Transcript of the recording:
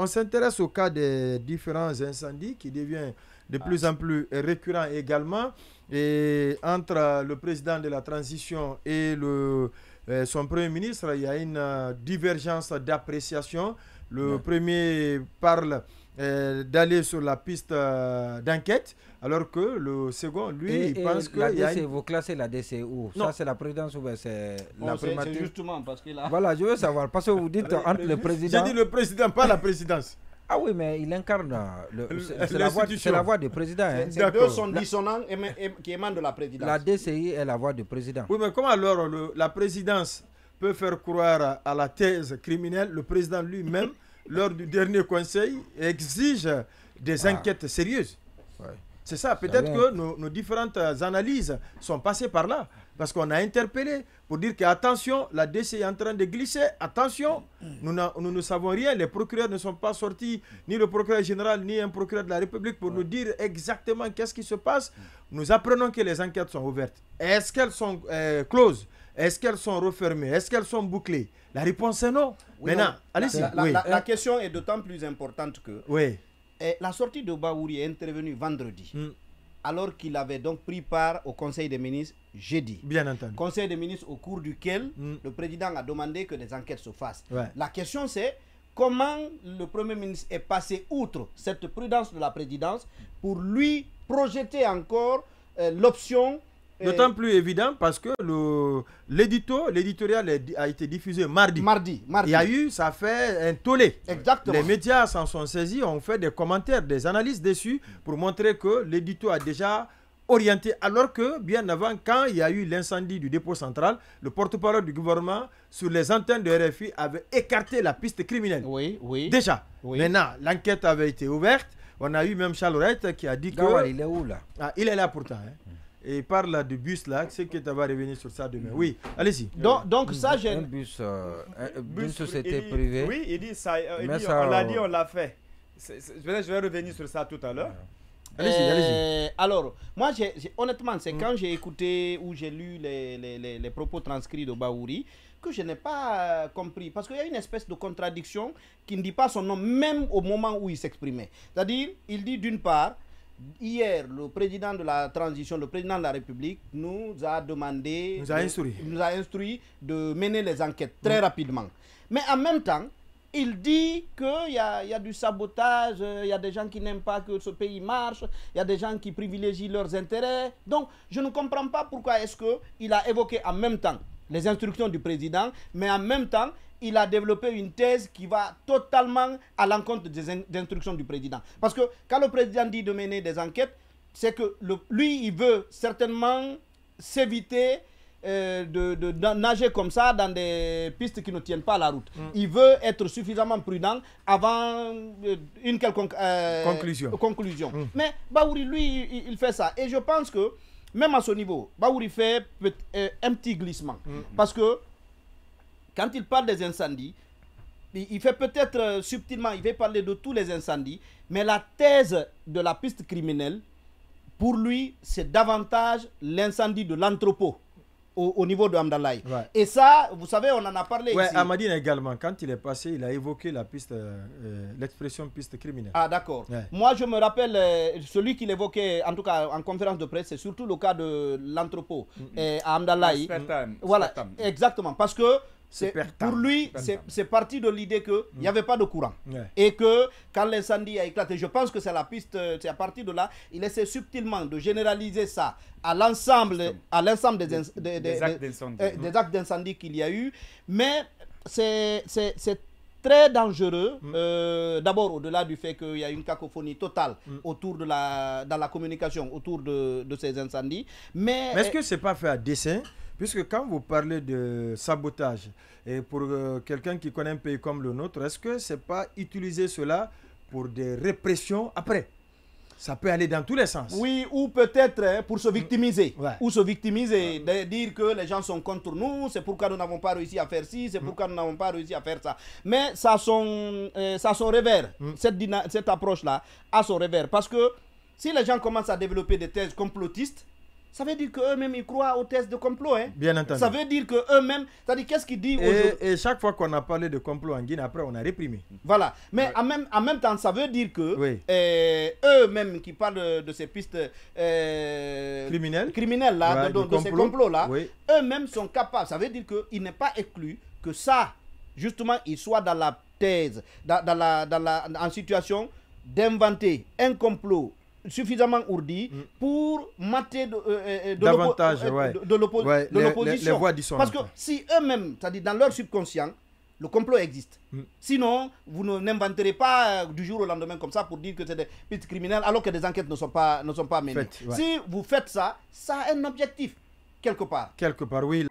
on s'intéresse au cas des différents incendies qui deviennent de plus en plus récurrents également. Et entre le président de la transition et son premier ministre, il y a une divergence d'appréciation. Le premier parle d'aller sur la piste d'enquête, alors que le second, lui, il pense que... Vous classez la DC où? Ça, c'est la présidence ou c'est la primature? C'est justement parce que là... Voilà, je veux savoir, parce que vous dites entre le président... J'ai dit le président, pas la présidence. Ah oui, mais il incarne... C'est la voix du président. Hein. Ces deux sont dissonants qui émanent de la présidence. La DCI est la voix du président. Oui, mais comment alors la présidence peut faire croire à la thèse criminelle? Le président lui-même, lors du dernier conseil, exige des enquêtes sérieuses. Ouais. C'est ça, peut-être que nos différentes analyses sont passées par là. Parce qu'on a interpellé pour dire qu'attention, la DC est en train de glisser, attention, nous ne savons rien, les procureurs ne sont pas sortis, ni le procureur général, ni un procureur de la République pour nous dire exactement qu'est-ce qui se passe. Nous apprenons que les enquêtes sont ouvertes. Est-ce qu'elles sont closes? Est-ce qu'elles sont refermées? Est-ce qu'elles sont bouclées? La réponse est non. Oui, maintenant, allez-y. La question est d'autant plus importante que la sortie de Bahouri est intervenue vendredi. Alors qu'il avait donc pris part au Conseil des ministres jeudi. Bien entendu. Conseil des ministres au cours duquel le président a demandé que des enquêtes se fassent. La question c'est comment le Premier ministre est passé outre cette prudence de la présidence pour lui projeter encore l'option... D'autant plus évident parce que l'éditorial a été diffusé mardi. Il y a eu, ça fait un tollé. Exactement. Les médias s'en sont saisis, ont fait des commentaires, des analyses dessus pour montrer que l'édito a déjà orienté. Alors que bien avant, quand il y a eu l'incendie du dépôt central, le porte-parole du gouvernement sur les antennes de RFI avait écarté la piste criminelle. Oui. Déjà. Oui. Maintenant, l'enquête avait été ouverte. On a eu même Charles Rett qui a dit que... Il est où là? Il est là pourtant. Et il parle du bus là, c'est que tu vas revenir sur ça demain. Oui, allez-y. Donc ça, j'ai un bus, société privée. Oui, il dit ça, on l'a dit, on l'a fait. Je vais revenir sur ça tout à l'heure. Allez-y. Alors, moi, honnêtement, c'est quand j'ai écouté ou j'ai lu les propos transcrits de Bahouri que je n'ai pas compris. Parce qu'il y a une espèce de contradiction qui ne dit pas son nom, même au moment où il s'exprimait. C'est-à-dire, il dit d'une part, hier, le président de la transition, le président de la République, nous a demandé, nous a instruit de mener les enquêtes très rapidement. Mais en même temps, il dit qu'il y a du sabotage, il y a des gens qui n'aiment pas que ce pays marche, il y a des gens qui privilégient leurs intérêts. Donc, je ne comprends pas pourquoi est-ce qu'il a évoqué en même temps les instructions du président, mais en même temps, il a développé une thèse qui va totalement à l'encontre des instructions du président. Parce que quand le président dit de mener des enquêtes, c'est que lui, il veut certainement s'éviter de nager comme ça dans des pistes qui ne tiennent pas la route. Il veut être suffisamment prudent avant une quelconque conclusion. Mais Bahouri, lui, il fait ça. Et je pense que, même à ce niveau, Bahouri fait un petit glissement. Parce que quand il parle des incendies, il fait peut-être subtilement, il va parler de tous les incendies, mais la thèse de la piste criminelle, pour lui, c'est davantage l'incendie de l'entrepôt au niveau de Hamdallaye. Et ça, vous savez, on en a parlé ici. Amadine également, quand il est passé, il a évoqué la piste, l'expression piste criminelle. Ah d'accord. Moi, je me rappelle, celui qu'il évoquait, en tout cas en conférence de presse, c'est surtout le cas de l'entrepôt à Hamdallaye. Voilà, exactement, parce que pour lui, c'est parti de l'idée qu'il n'y avait pas de courant. Et que quand l'incendie a éclaté, je pense que c'est la piste, c'est à partir de là, il essaie subtilement de généraliser ça à l'ensemble des actes d'incendie qu'il y a eu. Mais c'est très dangereux, d'abord au-delà du fait qu'il y a une cacophonie totale autour de dans la communication autour de ces incendies. Mais est-ce que ce n'est pas fait à dessein? Puisque quand vous parlez de sabotage, et pour quelqu'un qui connaît un pays comme le nôtre, est-ce que ce n'est pas utiliser cela pour des répressions après? Ça peut aller dans tous les sens. Oui, ou peut-être pour se victimiser. Ou se victimiser, de dire que les gens sont contre nous, c'est pourquoi nous n'avons pas réussi à faire ci, c'est pourquoi nous n'avons pas réussi à faire ça. Mais ça a son revers. Cette approche-là a son revers. Parce que si les gens commencent à développer des thèses complotistes, ça veut dire qu'eux-mêmes, ils croient aux thèses de complot. Hein. Bien entendu. Ça veut dire qu'eux-mêmes, c'est-à-dire qu'est-ce qu'ils disent aujourd'hui? Et chaque fois qu'on a parlé de complot en Guinée, après, on a réprimé. Voilà. Mais en même temps, ça veut dire que eux-mêmes qui parlent de ces pistes criminelles là, de ces complots-là, eux-mêmes sont capables. Ça veut dire qu'il n'est pas exclu que ça, justement, ils soient dans la thèse, en situation d'inventer un complot suffisamment ourdi pour mater de l'opposition. Parce que si eux-mêmes, c'est-à-dire dans leur subconscient, le complot existe. Sinon, vous n'inventerez pas du jour au lendemain comme ça pour dire que c'est des pistes criminelles alors que des enquêtes ne sont pas menées. Si vous faites ça, ça a un objectif quelque part. Quelque part, oui.